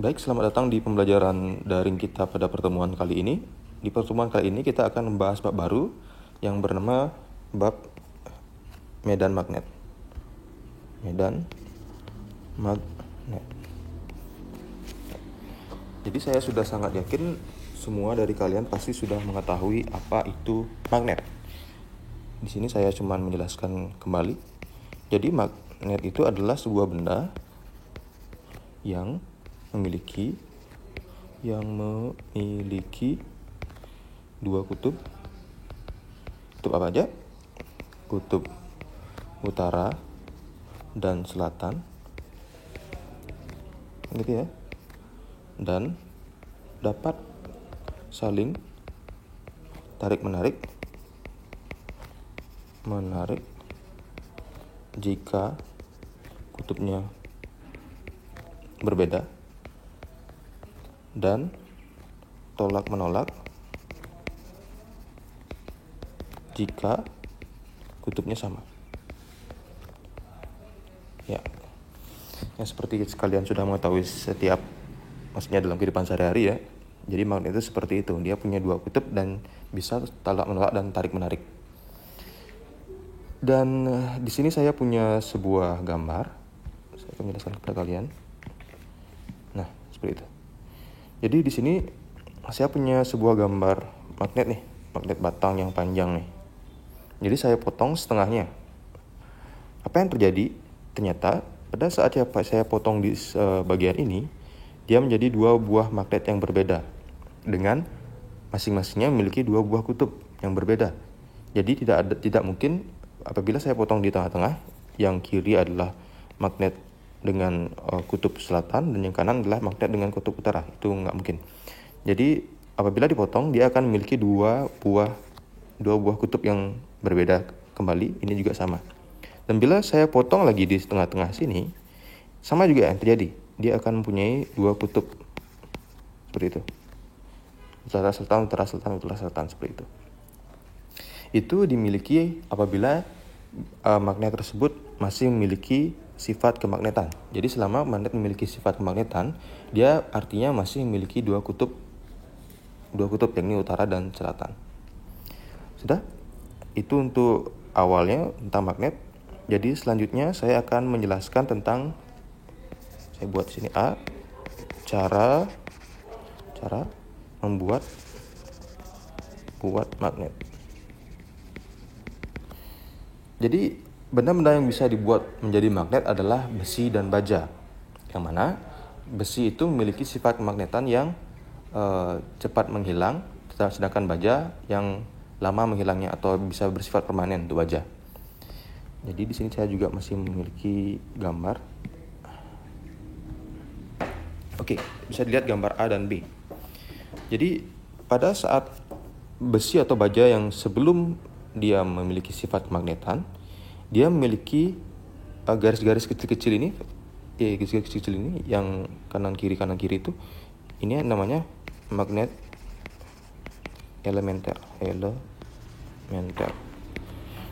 Baik, selamat datang di pembelajaran daring kita pada pertemuan kali ini. Di pertemuan kali ini kita akan membahas bab baru yang bernama bab medan magnet. Medan magnet. Jadi saya sudah sangat yakin semua dari kalian pasti sudah mengetahui apa itu magnet. Di sini saya cuma menjelaskan kembali. Jadi magnet itu adalah sebuah benda yang memiliki dua kutub. Kutub apa aja? Kutub utara dan selatan. Gitu ya. Dan dapat saling tarik-menarik jika kutubnya berbeda, dan tolak-menolak jika kutubnya sama. Ya, seperti kalian sudah mengetahui maksudnya dalam kehidupan sehari-hari ya. Jadi magnet itu seperti itu, dia punya dua kutub dan bisa tolak-menolak dan tarik-menarik. Dan di sini saya punya sebuah gambar. Saya akan menjelaskan kepada kalian. Nah, seperti itu. Jadi di sini saya punya sebuah gambar magnet nih, magnet batang yang panjang nih. Jadi saya potong setengahnya. Apa yang terjadi? Ternyata pada saat saya potong di bagian ini, dia menjadi dua buah magnet yang berbeda dengan masing-masingnya memiliki dua buah kutub yang berbeda. Jadi tidak mungkin apabila saya potong di tengah-tengah, yang kiri adalah magnet dengan kutub selatan dan yang kanan adalah magnet dengan kutub utara. Itu nggak mungkin. Jadi apabila dipotong, dia akan memiliki dua buah kutub yang berbeda kembali. Ini juga sama. Dan bila saya potong lagi di tengah-tengah sini, sama juga yang terjadi. Dia akan mempunyai dua kutub seperti itu. Utara selatan, seperti itu. Itu dimiliki apabila magnet tersebut masih memiliki sifat kemagnetan. Jadi selama magnet memiliki sifat kemagnetan, dia artinya masih memiliki dua kutub yakni utara dan selatan. Sudah? Itu untuk awalnya tentang magnet. Jadi selanjutnya saya akan menjelaskan tentang, saya buat di sini A, cara membuat magnet. Jadi benda-benda yang bisa dibuat menjadi magnet adalah besi dan baja. Yang mana besi itu memiliki sifat kemagnetan yang cepat menghilang, sedangkan baja yang lama menghilangnya atau bisa bersifat permanen untuk baja. Jadi di sini saya juga masih memiliki gambar. Oke, bisa dilihat gambar A dan B. Jadi pada saat besi atau baja yang sebelum dia memiliki sifat kemagnetan, dia memiliki garis-garis kecil-kecil ini, yang kanan kiri itu, ini namanya magnet elementer.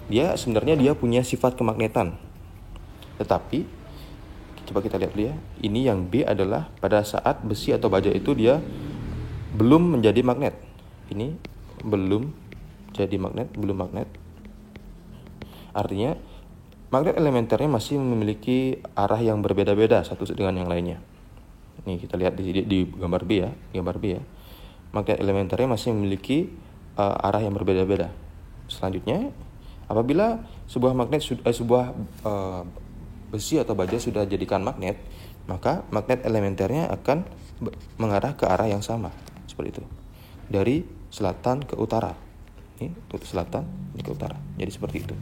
Dia sebenarnya punya sifat kemagnetan. Tetapi coba kita lihat dulu ya. Ini yang B adalah pada saat besi atau baja itu dia belum menjadi magnet. Ini belum magnet. Artinya magnet elementernya masih memiliki arah yang berbeda-beda satu dengan yang lainnya. Nih kita lihat di gambar B ya. Magnet elementernya masih memiliki arah yang berbeda-beda. Selanjutnya, apabila sebuah besi atau baja sudah jadikan magnet, maka magnet elementernya akan mengarah ke arah yang sama, seperti itu. Dari selatan ke utara. Ini ke selatan, ini ke utara. Jadi seperti itu.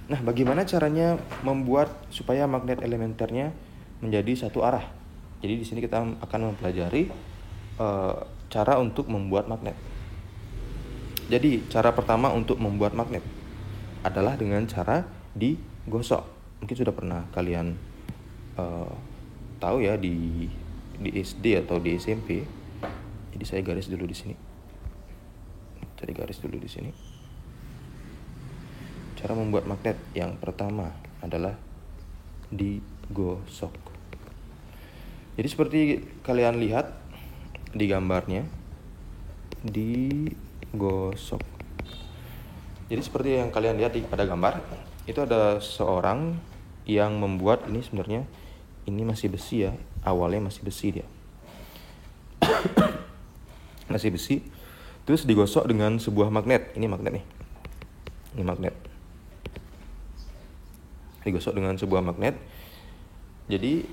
Nah, bagaimana caranya membuat supaya magnet elementernya menjadi satu arah? Jadi di sini kita akan mempelajari cara untuk membuat magnet. Jadi cara pertama untuk membuat magnet adalah dengan cara digosok. Mungkin sudah pernah kalian tahu ya di SD atau di SMP. Jadi saya garis dulu di sini. Cara membuat magnet yang pertama adalah digosok. Jadi seperti kalian lihat di gambarnya, digosok. Jadi seperti yang kalian lihat pada gambar, itu ada seorang yang membuat ini, sebenarnya ini masih besi ya, awalnya masih besi dia. Masih besi, terus digosok dengan sebuah magnet. Ini magnet nih. Ini magnet. Digosok dengan sebuah magnet. Jadi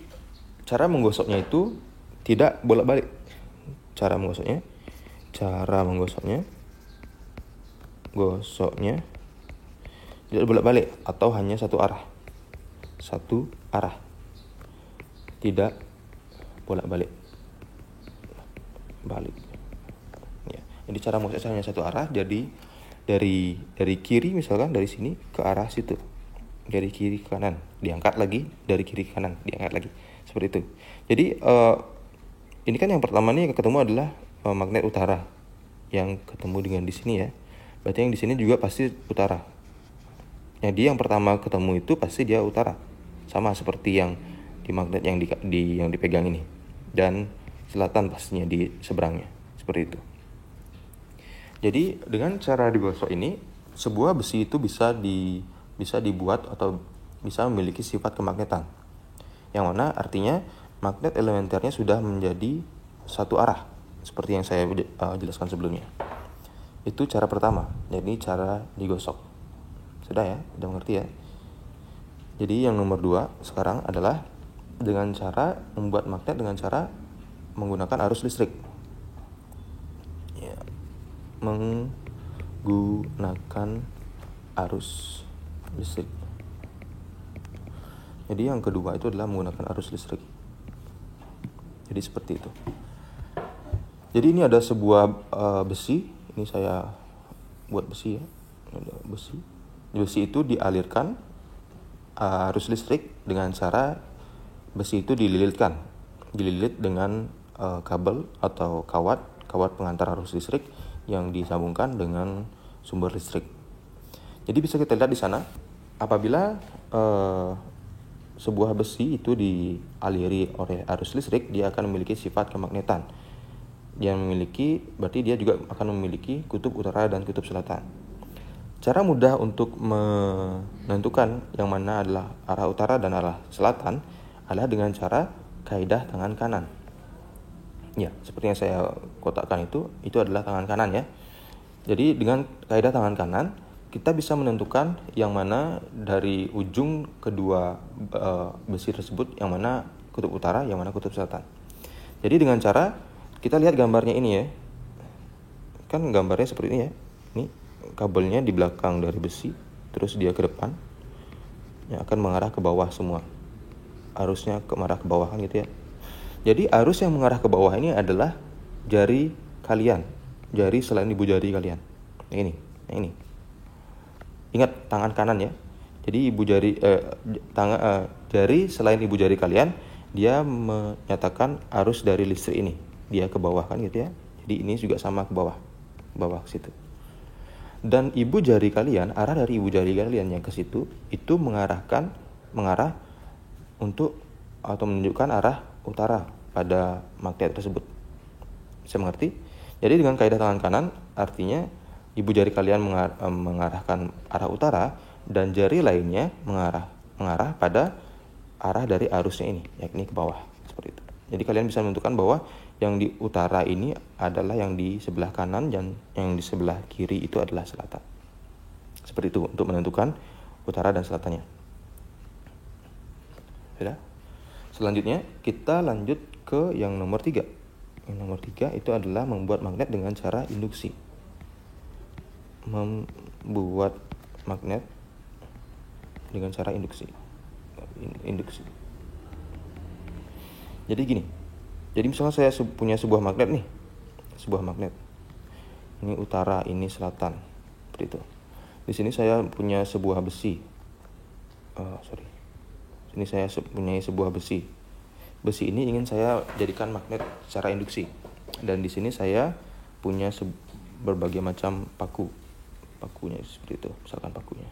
cara menggosoknya itu tidak bolak-balik. Cara menggosoknya, gosoknya tidak bolak-balik atau hanya satu arah. Satu arah. Tidak bolak-balik. Balik. Ya. Jadi cara menggosoknya hanya satu arah. Jadi dari kiri misalkan, dari sini ke arah situ. Dari kiri ke kanan, diangkat lagi, dari kiri ke kanan, diangkat lagi. Seperti itu. Jadi ini kan yang pertama nih yang ketemu adalah magnet utara. Yang ketemu dengan di sini ya. Berarti yang di sini juga pasti utara. Jadi yang pertama ketemu itu pasti dia utara. Sama seperti yang di magnet yang dipegang ini. Dan selatan pastinya di seberangnya. Seperti itu. Jadi dengan cara digosok ini, sebuah besi itu bisa dibuat atau bisa memiliki sifat kemagnetan. Yang mana artinya magnet elementernya sudah menjadi satu arah. Seperti yang saya jelaskan sebelumnya. Itu cara pertama, jadi cara digosok. Sudah ya, sudah mengerti ya. Jadi yang nomor 2 sekarang adalah dengan cara membuat magnet dengan cara menggunakan arus listrik. Ya, menggunakan arus listrik. Jadi yang kedua itu adalah menggunakan arus listrik. Jadi seperti itu. Jadi ini ada sebuah besi. Ini saya buat besi ya. Ada besi. Besi itu dialirkan arus listrik dengan cara besi itu dililitkan. Dililit dengan kabel atau kawat pengantar arus listrik yang disambungkan dengan sumber listrik. Jadi bisa kita lihat di sana, apabila sebuah besi itu dialiri oleh arus listrik, dia akan memiliki sifat kemagnetan. Berarti dia juga akan memiliki kutub utara dan kutub selatan. Cara mudah untuk menentukan yang mana adalah arah utara dan arah selatan adalah dengan cara kaidah tangan kanan. Ya, seperti yang saya kotakkan itu adalah tangan kanan ya. Jadi dengan kaidah tangan kanan, kita bisa menentukan yang mana dari ujung kedua besi tersebut, yang mana kutub utara, yang mana kutub selatan. Jadi dengan cara kita lihat gambarnya ini ya. Kan gambarnya seperti ini ya. Ini kabelnya di belakang dari besi, terus dia ke depan. Yang akan mengarah ke bawah semua. Arusnya mengarah ke bawah kan gitu ya. Jadi arus yang mengarah ke bawah ini adalah jari kalian. Jari selain ibu jari kalian. Yang ini. Ingat tangan kanan ya. Jadi jari selain ibu jari kalian, dia menyatakan arus dari listrik ini. Dia ke bawah kan gitu ya. Jadi ini juga sama ke bawah ke situ. Dan ibu jari kalian, arah dari ibu jari kalian yang ke situ itu mengarah untuk atau menunjukkan arah utara pada magnet tersebut. Bisa mengerti? Jadi dengan kaidah tangan kanan artinya ibu jari kalian mengarahkan arah utara dan jari lainnya mengarah pada arah dari arusnya ini, yakni ke bawah, seperti itu. Jadi kalian bisa menentukan bahwa yang di utara ini adalah yang di sebelah kanan dan yang di sebelah kiri itu adalah selatan. Seperti itu untuk menentukan utara dan selatannya. Sudah? Selanjutnya kita lanjut ke yang nomor 3. Yang nomor 3 itu adalah membuat magnet dengan cara induksi. Membuat magnet dengan cara induksi. Jadi gini. Jadi misalnya saya punya sebuah magnet nih. Sebuah magnet. Ini utara, ini selatan. Seperti itu. Di sini saya punya sebuah besi. Ini saya punya sebuah besi. Besi ini ingin saya jadikan magnet secara induksi. Dan di sini saya punya berbagai macam pakunya seperti itu, misalkan pakunya.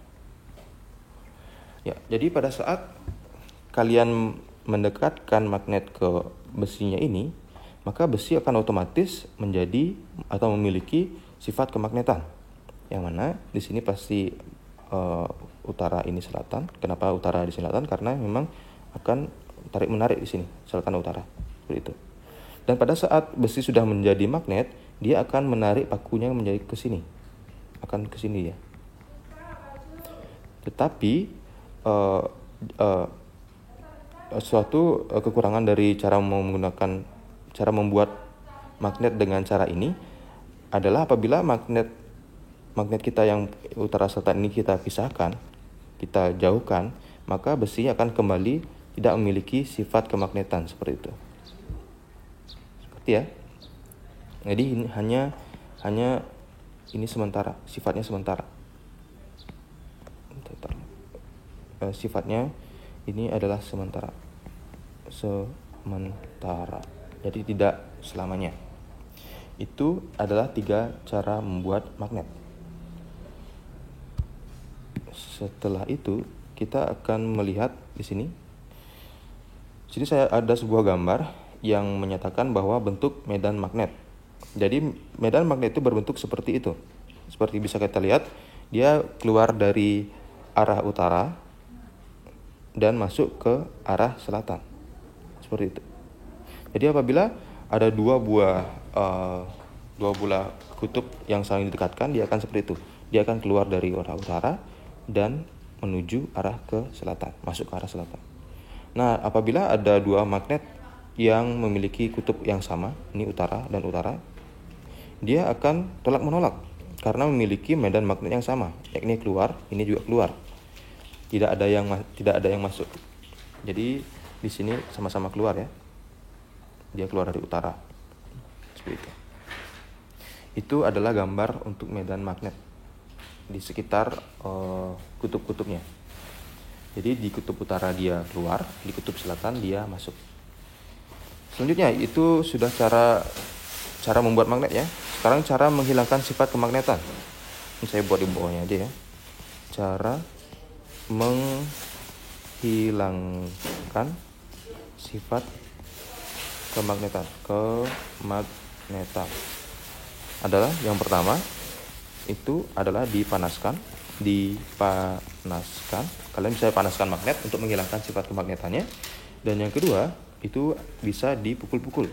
Ya, jadi pada saat kalian mendekatkan magnet ke besinya ini, maka besi akan otomatis menjadi atau memiliki sifat kemagnetan. Yang mana di sini pasti utara ini selatan. Kenapa utara di selatan? Karena memang akan tarik menarik di sini selatan utara seperti itu. Dan pada saat besi sudah menjadi magnet, dia akan menarik pakunya menjadi ke sini, akan ke sini ya. Tetapi suatu kekurangan dari cara membuat magnet dengan cara ini adalah apabila magnet kita yang utara selatan ini kita pisahkan, kita jauhkan, maka besi akan kembali tidak memiliki sifat kemagnetan seperti itu. Seperti ya. Jadi ini hanya ini sementara, sifatnya sementara. Sifatnya ini adalah sementara. Jadi tidak selamanya. Itu adalah 3 cara membuat magnet. Setelah itu kita akan melihat di sini. Sini saya ada sebuah gambar yang menyatakan bahwa bentuk medan magnet. Jadi medan magnet itu berbentuk seperti itu. Seperti bisa kita lihat, dia keluar dari arah utara dan masuk ke arah selatan. Seperti itu. Jadi apabila ada dua buah kutub yang saling didekatkan, dia akan seperti itu. Dia akan keluar dari arah utara dan menuju arah ke selatan, masuk ke arah selatan. Nah, apabila ada 2 magnet yang memiliki kutub yang sama, ini utara dan utara, dia akan tolak menolak karena memiliki medan magnet yang sama, yakni keluar, ini juga keluar. Tidak ada yang masuk. Jadi di sini sama-sama keluar ya. Dia keluar dari utara. Seperti itu. Itu adalah gambar untuk medan magnet di sekitar kutub-kutubnya. Jadi di kutub utara dia keluar, di kutub selatan dia masuk. Selanjutnya itu sudah cara membuat magnet ya. Sekarang cara menghilangkan sifat kemagnetan. Ini saya buat di bawahnya aja ya. Cara menghilangkan sifat kemagnetan adalah yang pertama itu adalah dipanaskan. Kalian bisa panaskan magnet untuk menghilangkan sifat kemagnetannya. Dan yang kedua itu bisa dipukul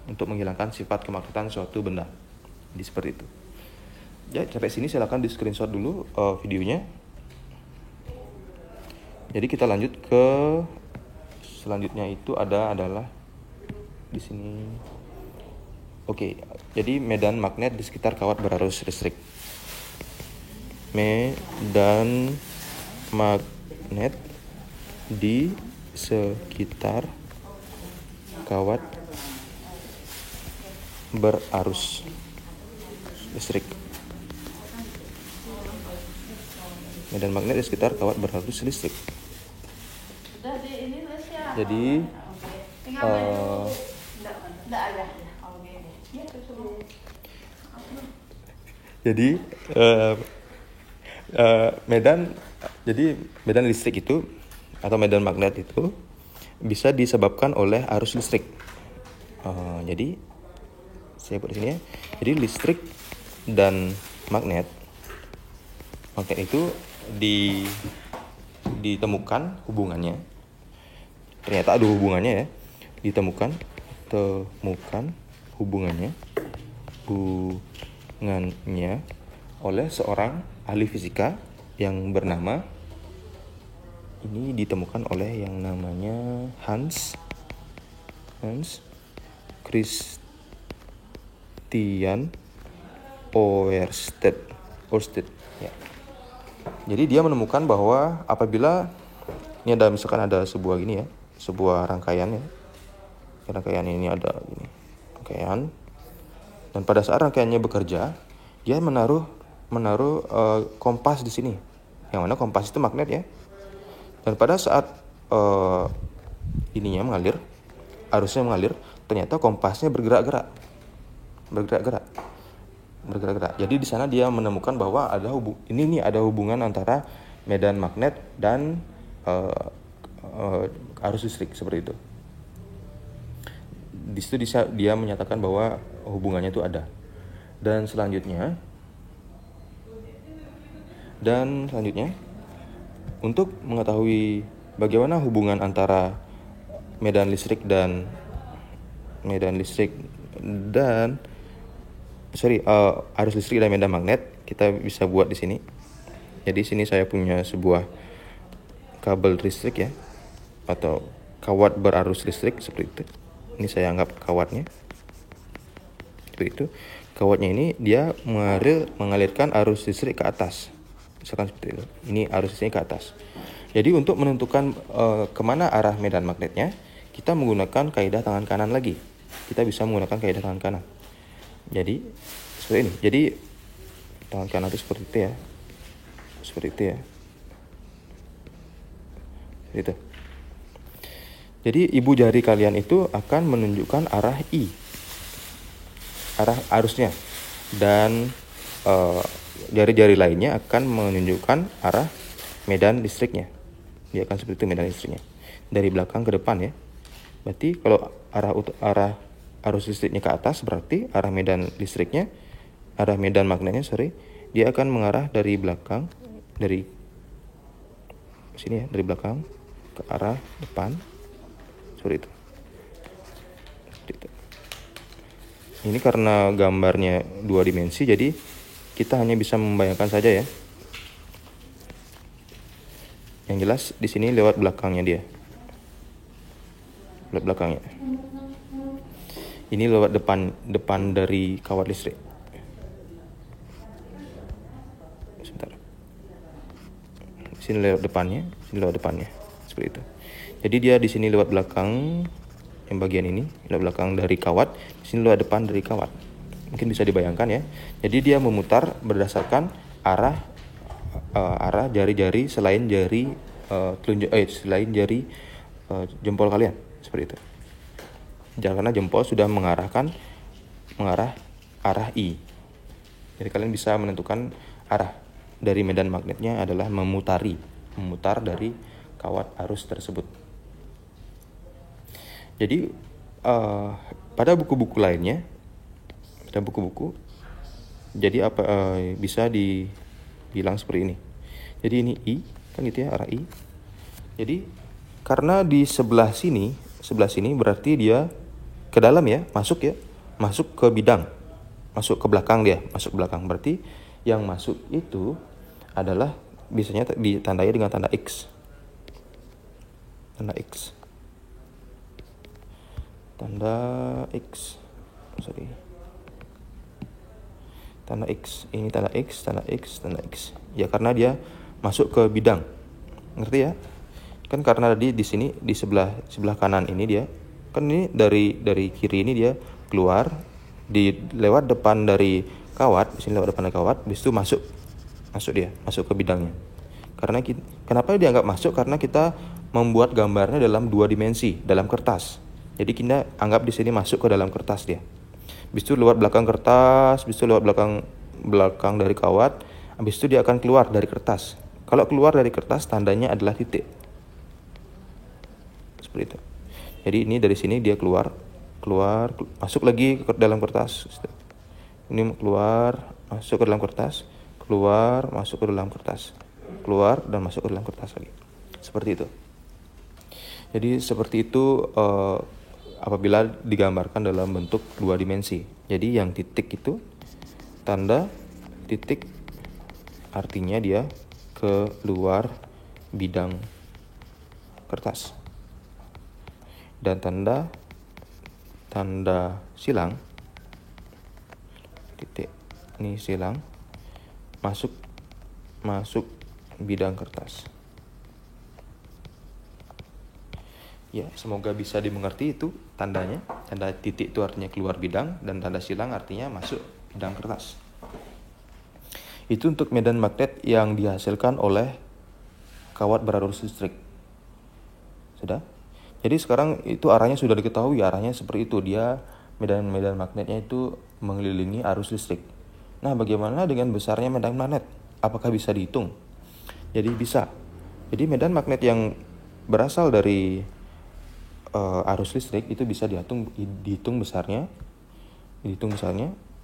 untuk menghilangkan sifat kemagnetan suatu benda. Jadi seperti itu. Ya, sampai sini silakan di screenshot dulu videonya. Jadi kita lanjut ke selanjutnya itu adalah di sini. Oke, jadi medan magnet di sekitar kawat berarus listrik. Medan magnet di sekitar kawat berarus listrik. Medan magnet di sekitar kawat berarus listrik. Jadi medan listrik itu atau medan magnet itu bisa disebabkan oleh arus listrik. Jadi saya buat di sini ya. Jadi listrik dan magnet itu ditemukan hubungannya. Ternyata ada hubungannya ya. Ditemukan hubungannya oleh seorang ahli fisika yang bernama, ini ditemukan oleh yang namanya Hans Christian Ørsted ya. Jadi dia menemukan bahwa apabila ini misalkan ada sebuah gini ya, sebuah rangkaian ya. Rangkaian ini ada gini. Rangkaian. Dan pada saat rangkaiannya bekerja, dia menaruh kompas di sini. Yang mana kompas itu magnet ya. Dan pada saat ininya mengalir, arusnya mengalir, ternyata kompasnya bergerak-gerak. Jadi di sana dia menemukan bahwa ada hubungan antara medan magnet dan arus listrik seperti itu. Di situ dia menyatakan bahwa hubungannya itu ada. Dan selanjutnya untuk mengetahui bagaimana hubungan antara arus listrik dan medan magnet, kita bisa buat di sini. Jadi sini saya punya sebuah kabel listrik ya, atau kawat berarus listrik seperti itu. Ini saya anggap kawatnya. Seperti itu. Kawatnya ini dia mengalirkan arus listrik ke atas. Misalkan seperti itu. Ini arus listrik ke atas. Jadi untuk menentukan kemana arah medan magnetnya, kita menggunakan kaidah tangan kanan lagi. Kita bisa menggunakan kaidah tangan kanan. Jadi seperti ini. Jadi tangan kanan itu seperti itu ya. Seperti itu ya. Seperti itu. Jadi ibu jari kalian itu akan menunjukkan arah I, arah arusnya, dan jari-jari lainnya akan menunjukkan arah medan listriknya. Dia akan seperti itu medan listriknya, dari belakang ke depan ya. Berarti kalau arah arus listriknya ke atas, berarti arah medan magnetnya dia akan mengarah dari belakang, dari sini ya, dari belakang ke arah depan. Seperti itu. Ini karena gambarnya 2 dimensi, jadi kita hanya bisa membayangkan saja ya. Yang jelas di sini lewat belakangnya dia. Lewat belakangnya. Ini lewat depan dari kawat listrik. Sebentar. Sini lewat depannya. Seperti itu. Jadi dia di sini lewat belakang, yang bagian ini lewat belakang dari kawat, di sini lewat depan dari kawat. Mungkin bisa dibayangkan ya. Jadi dia memutar berdasarkan arah jari-jari selain jari jempol kalian, seperti itu. Karena jempol sudah mengarah arah I. Jadi kalian bisa menentukan arah dari medan magnetnya adalah memutar dari kawat arus tersebut. Jadi pada buku-buku lainnya, jadi bisa dibilang seperti ini. Jadi ini I, kan gitu ya, arah I. Jadi karena di sebelah sini berarti dia ke dalam ya, masuk ke bidang, masuk ke belakang dia, berarti yang masuk itu adalah biasanya ditandai dengan tanda X. Tanda X. Ini tanda X. Ya karena dia masuk ke bidang. Ngerti ya? Kan karena di sini di sebelah kanan ini dia, kan ini dari kiri ini dia keluar lewat depan dari kawat, di sini lewat depan dari kawat, habis itu masuk ke bidangnya. Kenapa dia nggak masuk? Karena kita membuat gambarnya dalam 2 dimensi, dalam kertas. Jadi kita anggap di sini masuk ke dalam kertas dia. Habis itu lewat belakang kertas, habis itu lewat belakang dari kawat, habis itu dia akan keluar dari kertas. Kalau keluar dari kertas tandanya adalah titik. Seperti itu. Jadi ini dari sini dia keluar, masuk lagi ke dalam kertas. Ini keluar, masuk ke dalam kertas, keluar, masuk ke dalam kertas, keluar dan masuk ke dalam kertas lagi. Seperti itu. Jadi seperti itu apabila digambarkan dalam bentuk 2 dimensi. Jadi yang titik itu, tanda titik artinya dia keluar bidang kertas. Dan tanda silang, titik ini silang, masuk bidang kertas. Ya, semoga bisa dimengerti itu tandanya. Tanda titik itu artinya keluar bidang, dan tanda silang artinya masuk bidang kertas. Itu untuk medan magnet yang dihasilkan oleh kawat berarus listrik. Sudah? Jadi sekarang itu arahnya sudah diketahui, arahnya seperti itu. Dia medan magnetnya itu mengelilingi arus listrik. Nah, bagaimana dengan besarnya medan magnet? Apakah bisa dihitung? Jadi bisa. Jadi medan magnet yang berasal dari arus listrik itu bisa dihitung besarnya,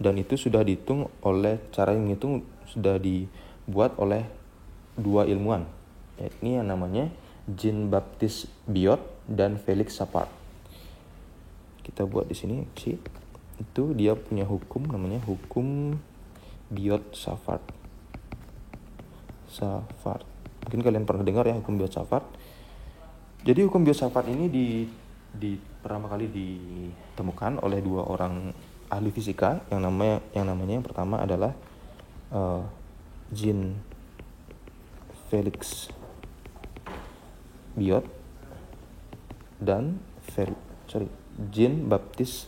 dan itu sudah dihitung oleh cara yang menghitung sudah dibuat oleh dua ilmuwan. Ini yang namanya Jean-Baptiste Biot dan Felix Savart. Kita buat di sini sih. Itu dia punya hukum namanya hukum Biot-Savart. Mungkin kalian pernah dengar ya hukum Biot-Savart. Jadi hukum Biot-Savart ini pertama kali ditemukan oleh dua orang ahli fisika yang namanya yang pertama adalah Jean Felix Biot dan Jean Baptiste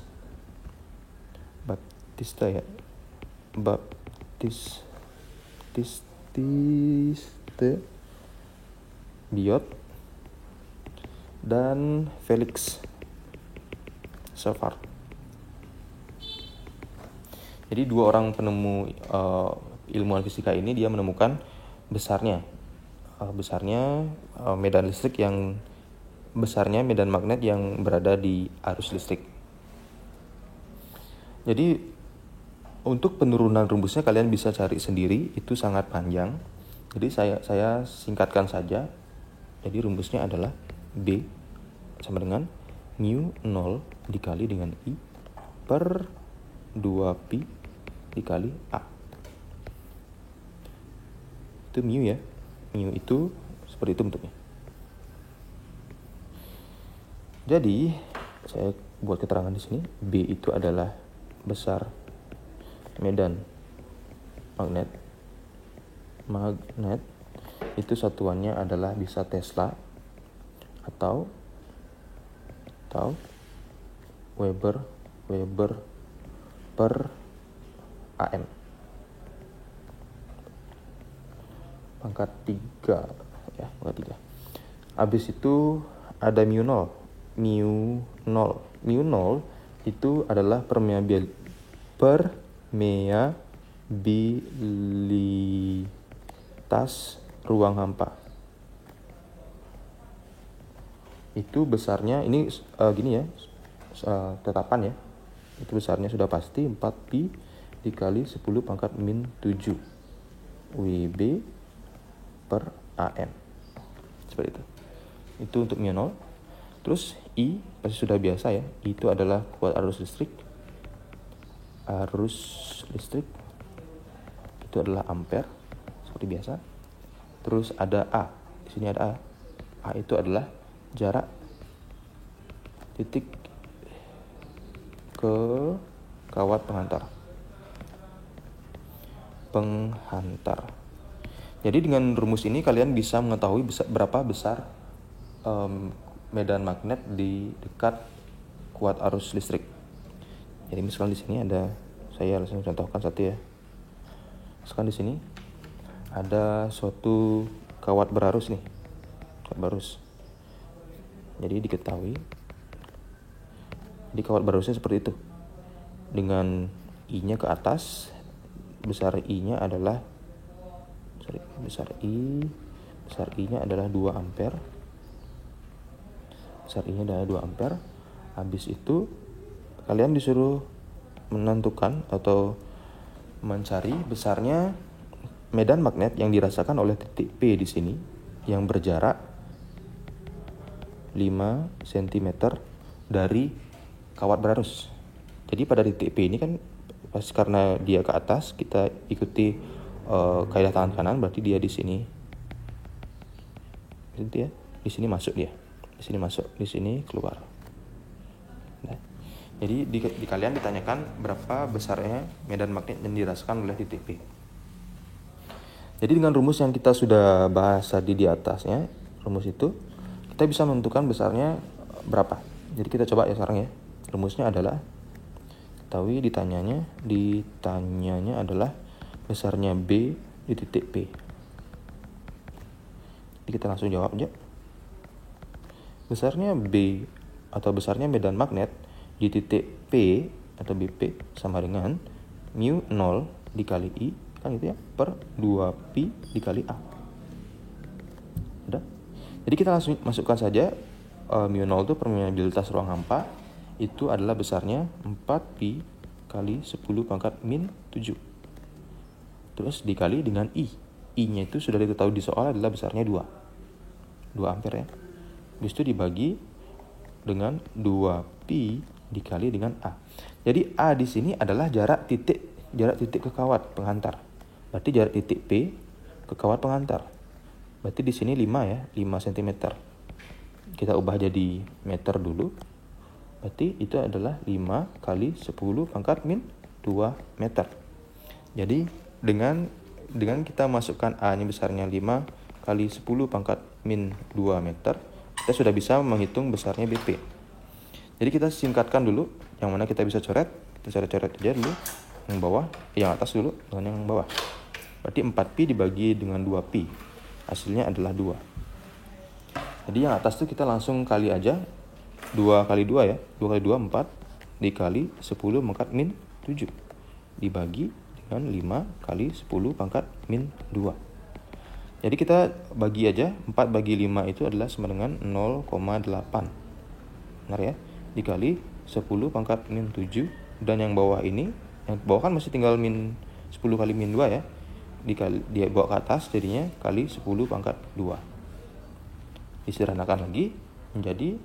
Biot dan Felix Savart. Jadi dua orang penemu ilmuwan fisika ini dia menemukan besarnya medan magnet yang berada di arus listrik. Jadi untuk penurunan rumusnya kalian bisa cari sendiri, itu sangat panjang. Jadi saya singkatkan saja. Jadi rumusnya adalah B sama dengan mu 0 dikali dengan I per 2pi dikali A. Itu mu ya. Mu itu seperti itu bentuknya. Jadi saya buat keterangan di sini. B itu adalah besar medan magnet itu satuannya adalah bisa Tesla atau Weber per AM pangkat 3 ya, pangkat 3. Habis itu ada mu 0 itu adalah permeabilitas ruang hampa. Itu besarnya ini gini ya, tetapan ya. Itu besarnya sudah pasti 4pi dikali 10 pangkat min 7 WB per AM. Seperti itu. Itu untuk mu 0. Terus I pasti sudah biasa ya. I itu adalah kuat arus listrik. Itu adalah ampere seperti biasa. Terus ada A. Di sini ada A. A itu adalah jarak titik ke kawat penghantar. Jadi dengan rumus ini kalian bisa mengetahui berapa besar medan magnet di dekat kuat arus listrik. Jadi misalkan di sini ada, saya langsung contohkan satu ya. Misalkan di sini ada suatu kawat berarus nih, Jadi diketahui, jadi kawat berarusnya seperti itu. Dengan I-nya ke atas, besar I-nya adalah besar I-nya adalah 2 ampere. Besar I-nya adalah 2 ampere. Habis itu kalian disuruh menentukan atau mencari besarnya medan magnet yang dirasakan oleh titik P di sini yang berjarak 5 cm dari kawat berarus. Jadi pada titik P ini kan pas karena dia ke atas, kita ikuti kaidah tangan kanan, berarti dia di sini. Gitu ya. Di sini masuk dia. Di sini masuk, di sini keluar. Nah, jadi di kalian ditanyakan berapa besarnya medan magnet yang dirasakan oleh titik P. Jadi dengan rumus yang kita sudah bahas tadi di atasnya, rumus itu kita bisa menentukan besarnya berapa. Jadi kita coba ya sekarang ya. Rumusnya adalah, ketahui ditanyanya adalah besarnya B di titik P. Jadi kita langsung jawab aja. Besarnya B atau besarnya medan magnet di titik P atau BP sama dengan mu 0 dikali I, kan gitu ya, per 2pi dikali A. Udah. Jadi kita langsung masukkan saja mu 0 itu permeabilitas ruang hampa itu adalah besarnya 4pi kali 10 pangkat min 7. Terus dikali dengan I. I-nya itu sudah diketahui di soal adalah besarnya 2 ampere ya. Habis itu dibagi dengan 2pi dikali dengan A. Jadi A di sini adalah jarak titik ke kawat penghantar. Berarti jarak titik P ke kawat penghantar. Berarti di sini 5 ya, 5 cm. Kita ubah jadi meter dulu. Berarti itu adalah 5 kali 10 pangkat min 2 meter. Jadi dengan kita masukkan A-nya besarnya 5 kali 10 pangkat min 2 meter, kita sudah bisa menghitung besarnya BP. Jadi kita singkatkan dulu, yang mana kita bisa coret. Kita coret aja dulu yang bawah, yang atas dulu dengan yang bawah. Berarti 4pi dibagi dengan 2pi. Hasilnya adalah 2. Jadi yang atas tuh kita langsung kali aja. 2 kali 2 ya. 2 kali 2 4 dikali 10 pangkat min 7 dibagi dengan 5 kali 10 pangkat min 2. Jadi kita bagi aja. 4 bagi 5 itu adalah sama dengan 0,8. Benar ya? Dikali 10 pangkat min 7. Dan yang bawah ini, yang bawah kan masih tinggal min 10 kali min 2 ya. Dikali, dia bawa ke atas jadinya kali 10 pangkat 2. Disederhanakan lagi menjadi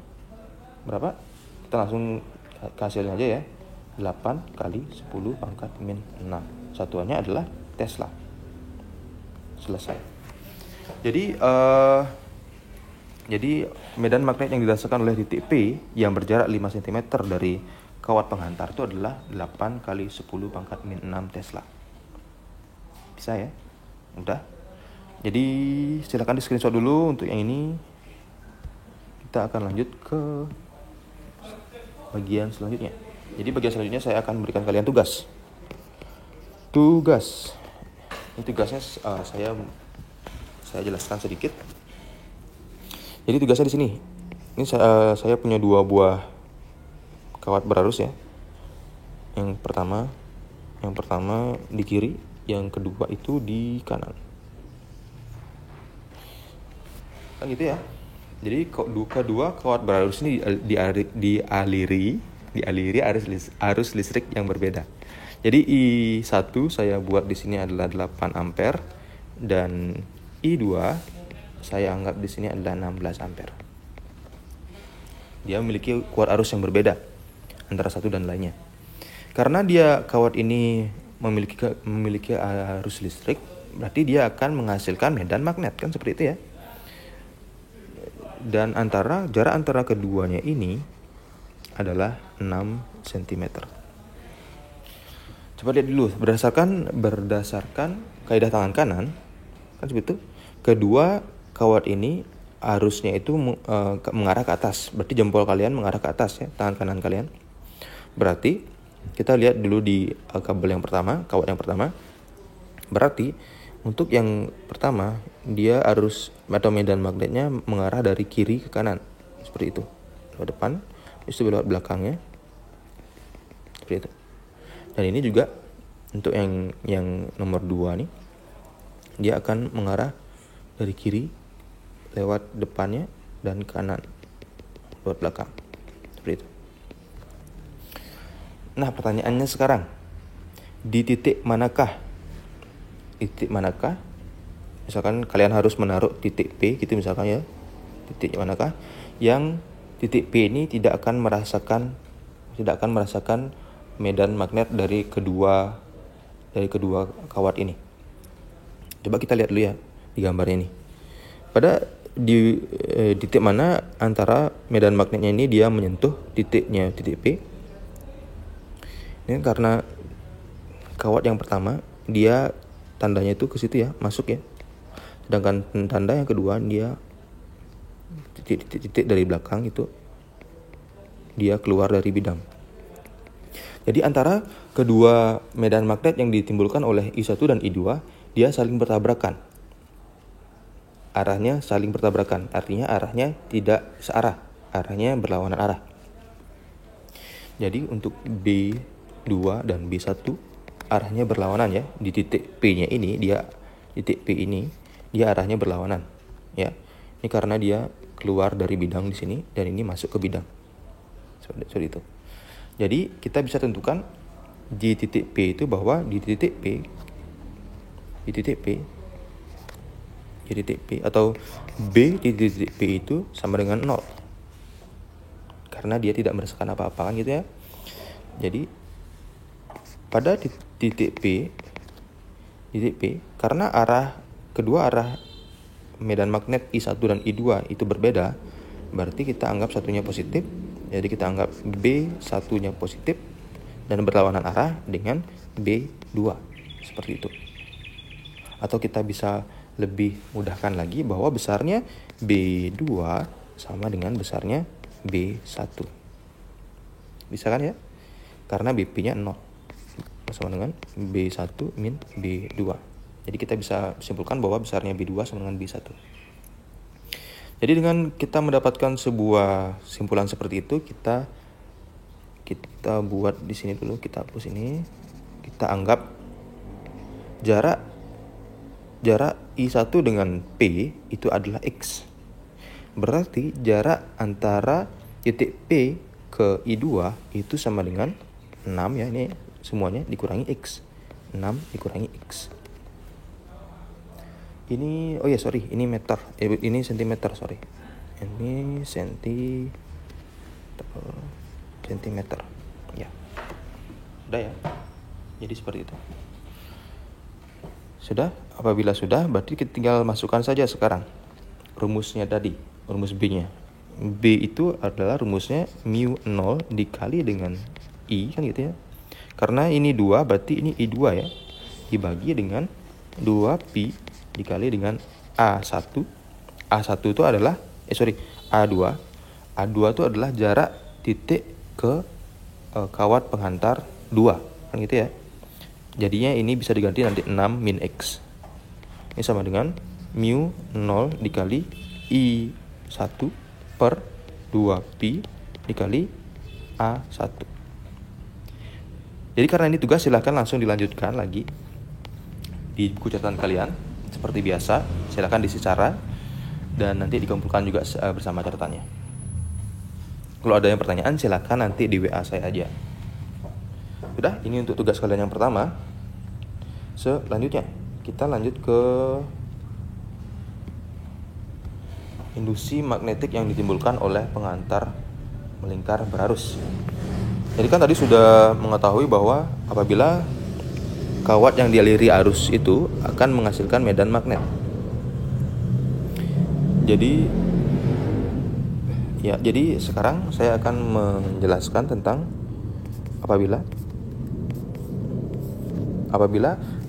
berapa? Kita langsung ke hasilnya aja ya. 8 kali 10 pangkat min 6. Satuannya adalah Tesla. Selesai. Jadi medan magnet yang dirasakan oleh titik P yang berjarak 5 cm dari kawat penghantar itu adalah 8 kali 10 pangkat min 6 Tesla. Bisa ya? Mudah. Jadi silakan di screenshot dulu untuk yang ini. Kita akan lanjut ke bagian selanjutnya. Jadi bagian selanjutnya saya akan memberikan kalian tugas. Ini tugasnya saya jelaskan sedikit. Jadi tugasnya di sini. Ini saya punya 2 buah kawat berarus ya. Yang pertama di kiri, yang kedua itu di kanan. Kan gitu ya. Jadi kedua kawat berarus ini dialiri arus listrik yang berbeda. Jadi I1 saya buat di sini adalah 8 ampere dan I2 saya anggap di sini adalah 16 ampere. Dia memiliki kuat arus yang berbeda antara satu dan lainnya. Karena dia kawat ini memiliki arus listrik, berarti dia akan menghasilkan medan magnet, kan seperti itu ya. Dan jarak antara keduanya ini adalah 6 cm. Coba lihat dulu berdasarkan kaidah tangan kanan, kan seperti itu. Kedua kawat ini arusnya itu mengarah ke atas. Berarti jempol kalian mengarah ke atas ya, tangan kanan kalian. Berarti kita lihat dulu di kabel yang pertama, kawat yang pertama. Berarti untuk yang pertama dia arus atau medan magnetnya mengarah dari kiri ke kanan. Seperti itu. Lewat depan, itu lewat belakangnya. Seperti itu. Dan ini juga untuk yang nomor 2 nih, dia akan mengarah dari kiri lewat depannya dan kanan lewat belakang. Seperti itu. Nah, pertanyaannya sekarang, di titik manakah? Misalkan kalian harus menaruh titik P gitu misalkan ya. Titik manakah yang titik P ini tidak akan merasakan medan magnet dari kedua kawat ini. Coba kita lihat dulu ya di gambarnya ini. Pada di titik mana antara medan magnetnya ini dia menyentuh titik P. Ini karena kawat yang pertama dia tandanya itu ke situ ya, masuk ya. Sedangkan tanda yang kedua dia titik dari belakang itu dia keluar dari bidang. Jadi antara kedua medan magnet yang ditimbulkan oleh I1 dan I2, dia saling bertabrakan. Arahnya saling bertabrakan, artinya arahnya tidak searah, arahnya berlawanan arah. Jadi untuk B2 dan B1 arahnya berlawanan ya. Di titik P-nya ini, titik P ini dia arahnya berlawanan ya. Ini karena dia keluar dari bidang di sini dan ini masuk ke bidang. Seperti itu. Jadi kita bisa tentukan di titik P itu bahwa di titik P atau B di titik P itu sama dengan 0. Karena dia tidak merasakan apa-apa kan gitu ya. Jadi pada titik P karena kedua arah medan magnet I1 dan I2 itu berbeda, berarti kita anggap satunya positif. Jadi kita anggap B1-nya positif dan berlawanan arah dengan B2 seperti itu. Atau kita bisa lebih mudahkan lagi bahwa besarnya B2 sama dengan besarnya B1. Bisa kan ya? Karena BP-nya 0 sama dengan B1 min B2. Jadi kita bisa simpulkan bahwa besarnya B2 sama dengan B1. Jadi dengan kita mendapatkan sebuah simpulan seperti itu, kita buat di sini dulu, kita hapus ini. Kita anggap jarak I1 dengan P itu adalah X. Berarti jarak antara titik P ke I2 itu sama dengan 6 ya, ini semuanya dikurangi X. 6 dikurangi X. Ini ini meter. Ini sentimeter, sorry. Ini sentimeter. Ya. Sudah ya. Jadi seperti itu. Sudah? Apabila sudah, berarti kita tinggal masukkan saja sekarang rumusnya tadi, rumus B-nya. B itu adalah rumusnya mu 0 dikali dengan I kan gitu ya. Karena ini 2, berarti ini I2 ya. Dibagi dengan 2pi dikali dengan A1. A1 itu adalah A2. A2 itu adalah jarak titik ke kawat penghantar 2 kan gitu ya. Jadinya ini bisa diganti nanti 6 min X. Ini sama dengan mu 0 dikali I1 per 2pi dikali A1. Jadi karena ini tugas, silahkan langsung dilanjutkan lagi di buku catatan kalian. Seperti biasa, silahkan diisi cara dan nanti dikumpulkan juga bersama catatannya. Kalau ada yang pertanyaan, silahkan nanti di WA saya aja. Sudah, ini untuk tugas kalian yang pertama. Selanjutnya, kita lanjut ke induksi magnetik yang ditimbulkan oleh penghantar melingkar berarus. Jadi kan tadi sudah mengetahui bahwa apabila kawat yang dialiri arus itu akan menghasilkan medan magnet. Jadi sekarang saya akan menjelaskan tentang apabila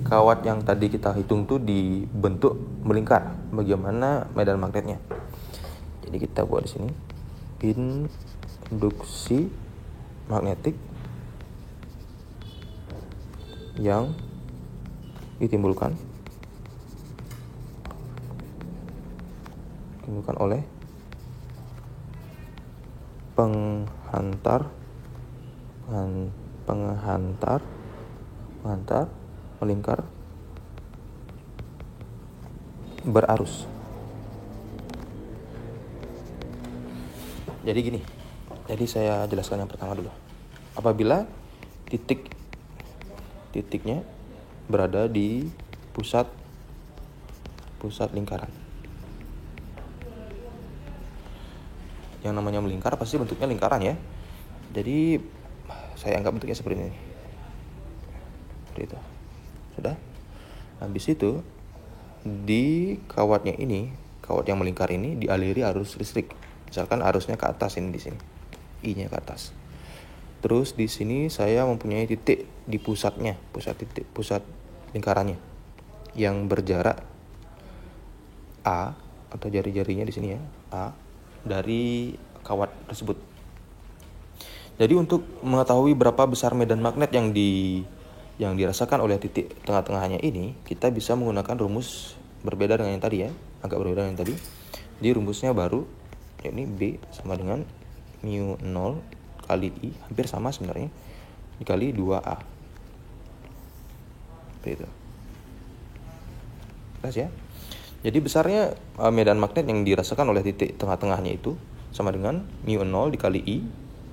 kawat yang tadi kita hitung itu dibentuk melingkar, bagaimana medan magnetnya. Jadi kita buat di sini induksi magnetik yang ditimbulkan oleh penghantar melingkar berarus. Jadi gini. Jadi saya jelaskan yang pertama dulu. Apabila titiknya berada di pusat lingkaran. Yang namanya melingkar pasti bentuknya lingkaran ya. Jadi saya anggap bentuknya seperti ini. Seperti itu. Sudah. Habis itu di kawat yang melingkar ini dialiri arus listrik. Misalkan arusnya ke atas ini di sini. I-nya ke atas. Terus di sini saya mempunyai titik di pusat lingkarannya yang berjarak A atau jari-jarinya di sini ya, A dari kawat tersebut. Jadi untuk mengetahui berapa besar medan magnet yang dirasakan oleh titik tengah-tengahnya ini, kita bisa menggunakan rumus berbeda dengan yang tadi ya, agak berbeda dengan yang tadi. Jadi rumusnya baru, yakni B sama dengan mu 0 kali I, hampir sama sebenarnya, dikali 2A. Seperti itu. Jelas ya? Jadi besarnya medan magnet yang dirasakan oleh titik tengah-tengahnya itu sama dengan mu0 dikali I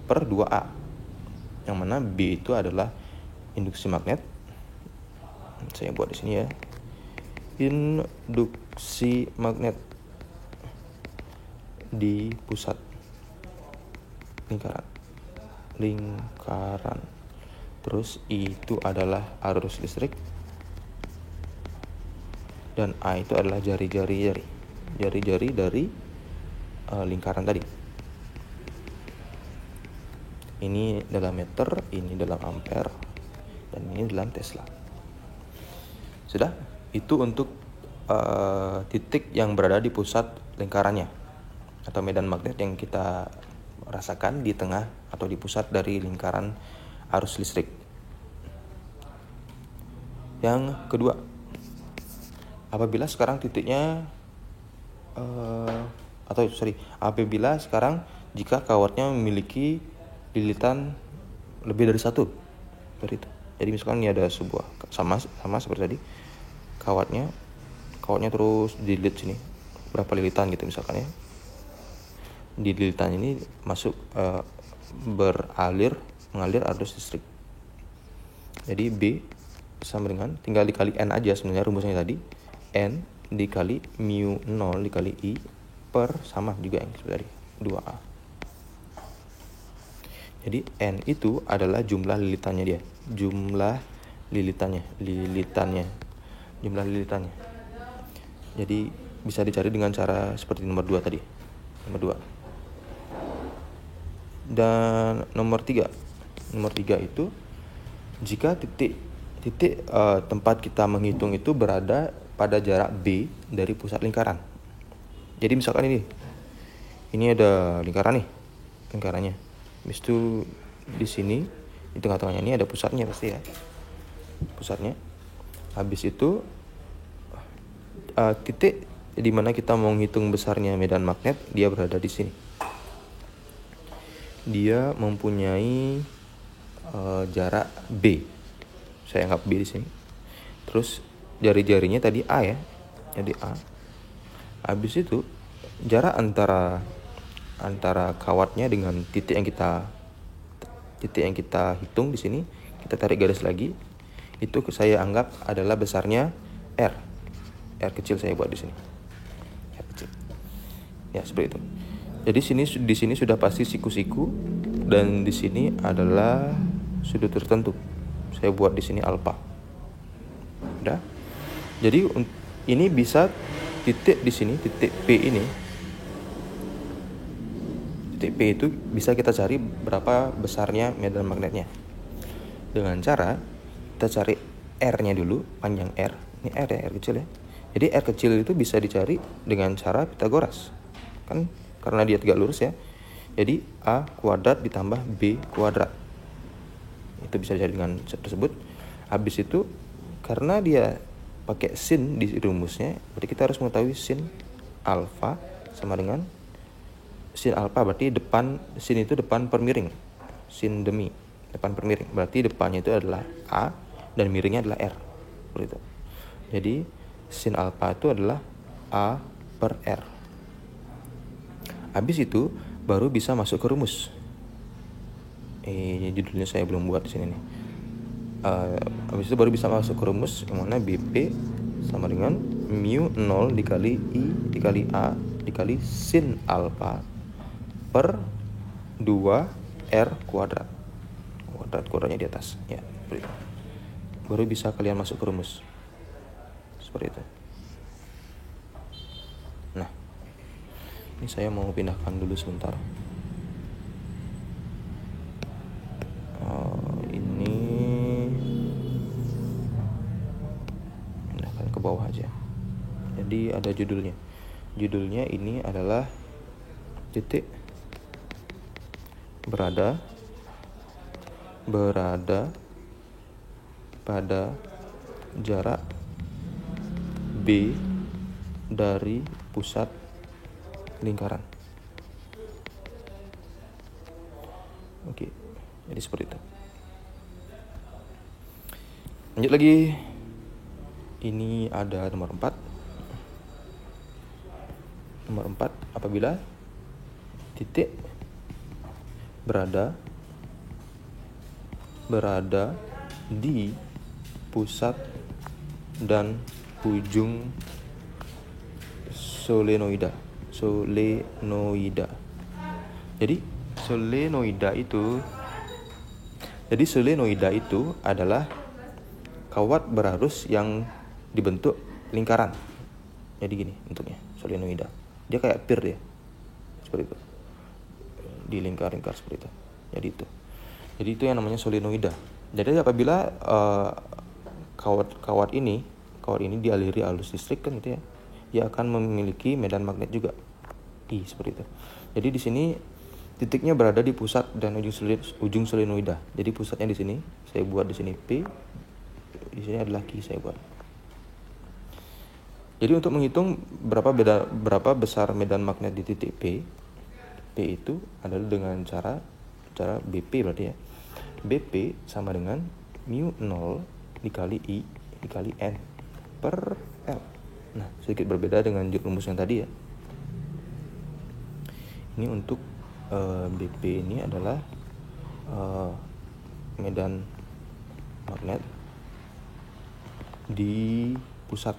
per 2A. Yang mana B itu adalah induksi magnet. Saya buat di sini ya. Induksi magnet di pusat lingkaran. Terus I itu adalah arus listrik. Dan A itu adalah jari-jari dari lingkaran tadi. Ini dalam meter, ini dalam ampere, dan ini dalam Tesla. Sudah, itu untuk titik yang berada di pusat lingkarannya atau medan magnet yang kita rasakan di tengah atau di pusat dari lingkaran arus listrik. Yang kedua, apabila sekarang titiknya apabila sekarang jika kawatnya memiliki lilitan lebih dari satu dari itu. Jadi misalkan ini ada sebuah sama seperti tadi, kawatnya terus dililit sini berapa lilitan gitu misalkan ya. Di lilitan ini masuk mengalir arus listrik. Jadi B sama dengan tinggal dikali N aja sebenarnya rumusnya tadi. N dikali mu0 dikali I per sama juga yang seperti tadi 2A. Jadi N itu adalah jumlah lilitannya dia. Jumlah lilitannya. Jadi bisa dicari dengan cara seperti nomor 2 tadi. Nomor 2. Dan nomor 3 itu jika titik tempat kita menghitung itu berada pada jarak B dari pusat lingkaran. Jadi misalkan ini ada lingkarannya. Habis itu di sini di tengah-tengahnya ini ada pusatnya pasti ya. Pusatnya. Habis itu titik di mana kita mau menghitung besarnya medan magnet, dia berada di sini. Dia mempunyai jarak B. Saya anggap B di sini. Terus jari-jarinya tadi A ya. Jadi A. Habis itu jarak antara kawatnya dengan titik yang kita hitung di sini, kita tarik garis lagi. Itu saya anggap adalah besarnya R. R kecil saya buat di sini. R kecil. Ya, seperti itu. Jadi di sini sudah pasti siku-siku dan di sini adalah sudut tertentu. Saya buat di sini alfa. Udah. Jadi ini bisa titik di sini, titik P ini. Titik P itu bisa kita cari berapa besarnya medan magnetnya. Dengan cara kita cari R-nya dulu, panjang R. Ini R ya, R kecil ya. Jadi R kecil itu bisa dicari dengan cara Pitagoras. Kan karena dia tegak lurus ya. Jadi A kuadrat ditambah B kuadrat. Itu bisa dicari dengan tersebut. Habis itu karena dia pakai sin di rumusnya, berarti kita harus mengetahui sin alfa sama dengan sin alfa, berarti sin itu depan per miring. Sin demi depan per miring. Berarti depannya itu adalah A dan miringnya adalah R. Seperti itu. Jadi sin alfa itu adalah A per R. Habis itu baru bisa masuk ke rumus. Judulnya saya belum buat di sini nih. Habis itu baru bisa masuk ke rumus yang mana BP sama dengan mu0 dikali I dikali A dikali sin alfa per 2R kuadrat. Kuadratnya di atas ya, seperti itu. Baru bisa kalian masuk ke rumus seperti itu. Nah, ini saya mau pindahkan dulu sebentar. Ini pindahkan ke bawah aja. Jadi ada judulnya. Judulnya ini adalah titik berada pada jarak B dari pusat lingkaran. Oke, jadi seperti itu. Lanjut lagi. Ini ada nomor 4. Nomor 4, apabila titik berada di pusat dan ujung solenoida. Jadi solenoida itu adalah kawat berarus yang dibentuk lingkaran. Jadi gini bentuknya solenoida. Dia kayak pir dia. Seperti itu. Di lingkar-lingkar seperti itu. Jadi itu yang namanya solenoida. Jadi apabila kawat ini dialiri arus listrik kan gitu ya, dia akan memiliki medan magnet juga. Seperti itu. Jadi di sini titiknya berada di pusat dan ujung solenoida. Jadi pusatnya di sini, saya buat di sini P. Di sini adalah Q saya buat. Jadi untuk menghitung berapa besar medan magnet di titik P itu adalah dengan cara BP berarti ya. BP sama dengan mu 0 dikali I dikali N per L. Nah, sedikit berbeda dengan rumus yang tadi ya. Ini untuk BP ini adalah medan magnet di pusat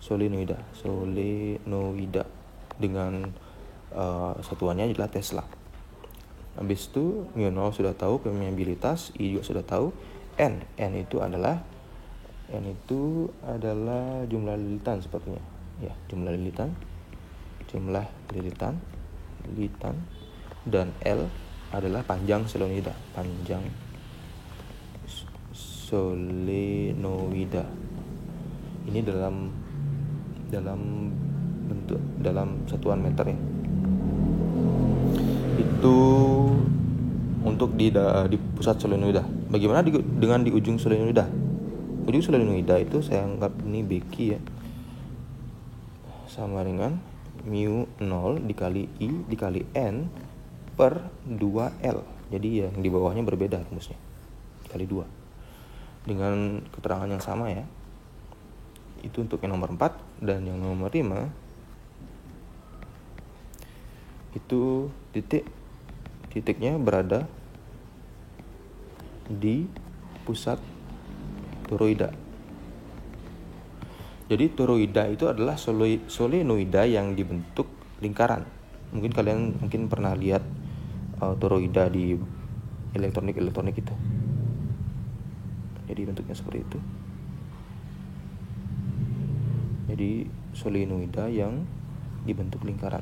solenoida dengan satuannya adalah Tesla. Habis itu mu 0 sudah tahu, permeabilitas, I juga sudah tahu, N itu adalah jumlah lilitan sepertinya. Ya, jumlah lilitan dan L adalah panjang solenoida. Ini dalam satuan meter ya. Itu untuk di pusat solenoida. Bagaimana dengan di ujung solenoida? Ujung solenoida itu saya anggap ini BQ ya, sama dengan mu 0 dikali I dikali N per 2L. Jadi yang di bawahnya berbeda rumusnya, kali 2 dengan keterangan yang sama ya. Itu untuk yang nomor 4. Dan yang nomor 5 itu titiknya berada di pusat toroida. Jadi toroida itu adalah solenoida yang dibentuk lingkaran. Mungkin kalian pernah lihat toroida di elektronik itu. Jadi bentuknya seperti itu. Jadi solenoida yang dibentuk lingkaran.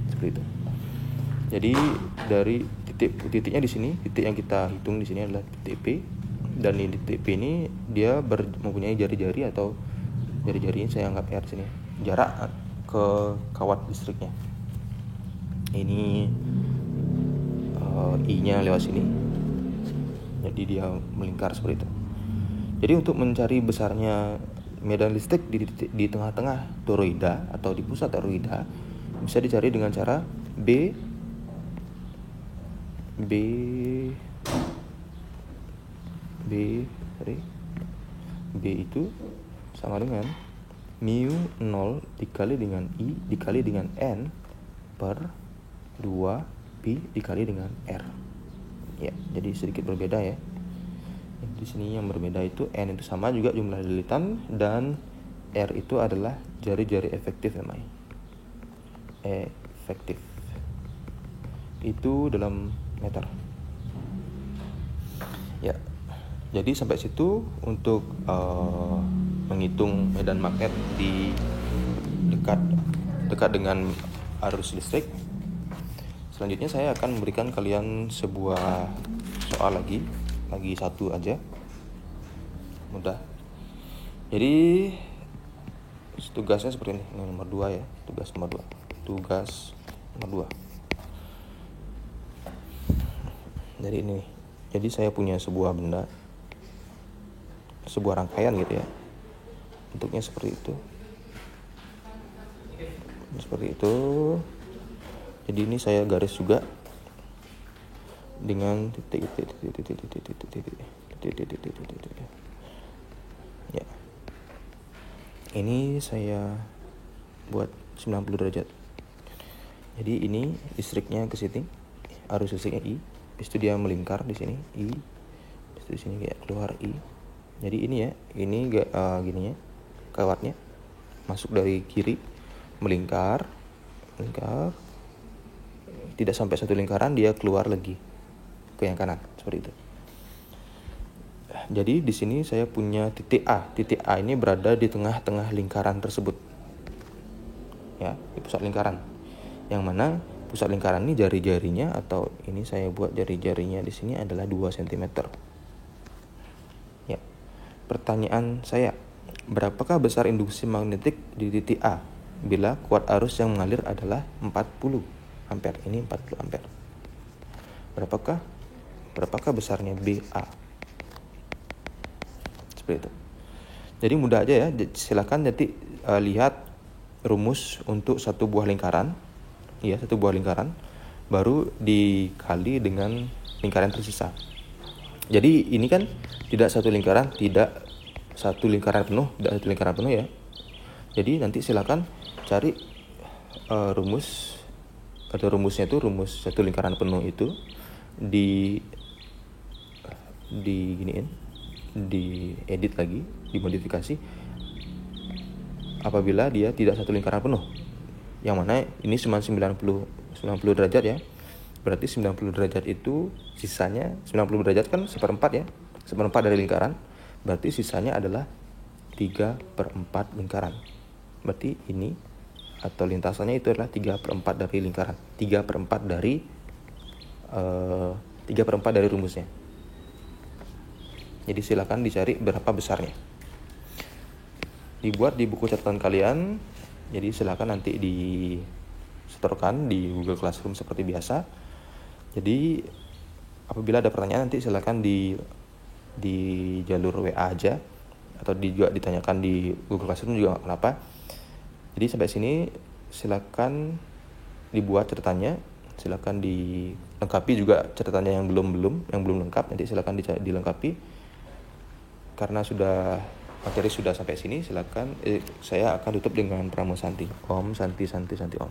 Seperti itu. Jadi dari titiknya di sini, titik yang kita hitung di sini adalah titik P, dan di titik P ini dia mempunyai jari-jari atau jari-jarinya saya anggap R sini, jarak ke kawat listriknya. Ini I-nya lewat sini. Jadi dia melingkar seperti itu. Jadi untuk mencari besarnya medan listrik di tengah-tengah toroida atau di pusat toroida bisa dicari dengan cara B itu sama dengan mu 0 dikali dengan I dikali dengan N per 2 Pi dikali dengan R. Ya, jadi sedikit berbeda ya. Di sini yang berbeda itu N itu sama juga jumlah lilitan, dan R itu adalah jari-jari efektif namanya. Efektif. Itu dalam meter. Ya. Jadi sampai situ untuk menghitung medan magnet di dekat dengan arus listrik. Selanjutnya saya akan memberikan kalian sebuah soal lagi satu aja, mudah. Jadi tugasnya seperti ini. Ini nomor 2 ya, tugas nomor 2. Jadi ini, jadi saya punya sebuah benda, sebuah rangkaian gitu ya, bentuknya seperti itu. Jadi ini saya garis juga dengan titik. Ya. Ini saya buat 90 derajat. Jadi ini listriknya ke sini, arus listriknya I, habis itu dia melingkar di sini I, habis itu di sini kayak keluar I. Jadi ini ya, ini gini ya, kawatnya masuk dari kiri, melingkar, tidak sampai satu lingkaran dia keluar lagi ke yang kanan seperti itu. Jadi di sini saya punya titik A. Titik A ini berada di tengah-tengah lingkaran tersebut. Ya, di pusat lingkaran. Yang mana pusat lingkaran ini jari-jarinya, atau ini saya buat jari-jarinya di sini adalah 2 cm. Ya. Pertanyaan saya, berapakah besar induksi magnetik di titik A bila kuat arus yang mengalir adalah 40 ampere? Ini 40 ampere. Berapakah besarnya BA? Seperti itu. Jadi mudah aja ya, silakan nanti lihat rumus untuk satu buah lingkaran. Ya, satu buah lingkaran baru dikali dengan lingkaran tersisa. Jadi ini kan tidak satu lingkaran penuh ya. Jadi nanti silakan cari rumus, atau rumusnya itu rumus satu lingkaran penuh itu diginiin, diedit lagi, dimodifikasi apabila dia tidak satu lingkaran penuh. Yang mana ini cuma 90 derajat ya. Berarti 90 derajat itu sisanya, 90 derajat kan 1/4 ya. 1/4 dari lingkaran. Berarti sisanya adalah 3/4 lingkaran. Berarti ini atau lintasannya itu adalah 3/4 dari lingkaran. 3/4 dari rumusnya. Jadi silakan dicari berapa besarnya. Dibuat di buku catatan kalian. Jadi silakan nanti disetorkan di Google Classroom seperti biasa. Jadi apabila ada pertanyaan nanti silakan di jalur WA aja, atau juga ditanyakan di Google Classroom juga kenapa. Jadi sampai sini silakan dibuat catatannya, silakan dilengkapi juga catatannya yang belum lengkap, nanti silakan dilengkapi. Karena materi sudah sampai sini, silakan saya akan tutup dengan Pramu Santi. Om Santi Santi Santi Om.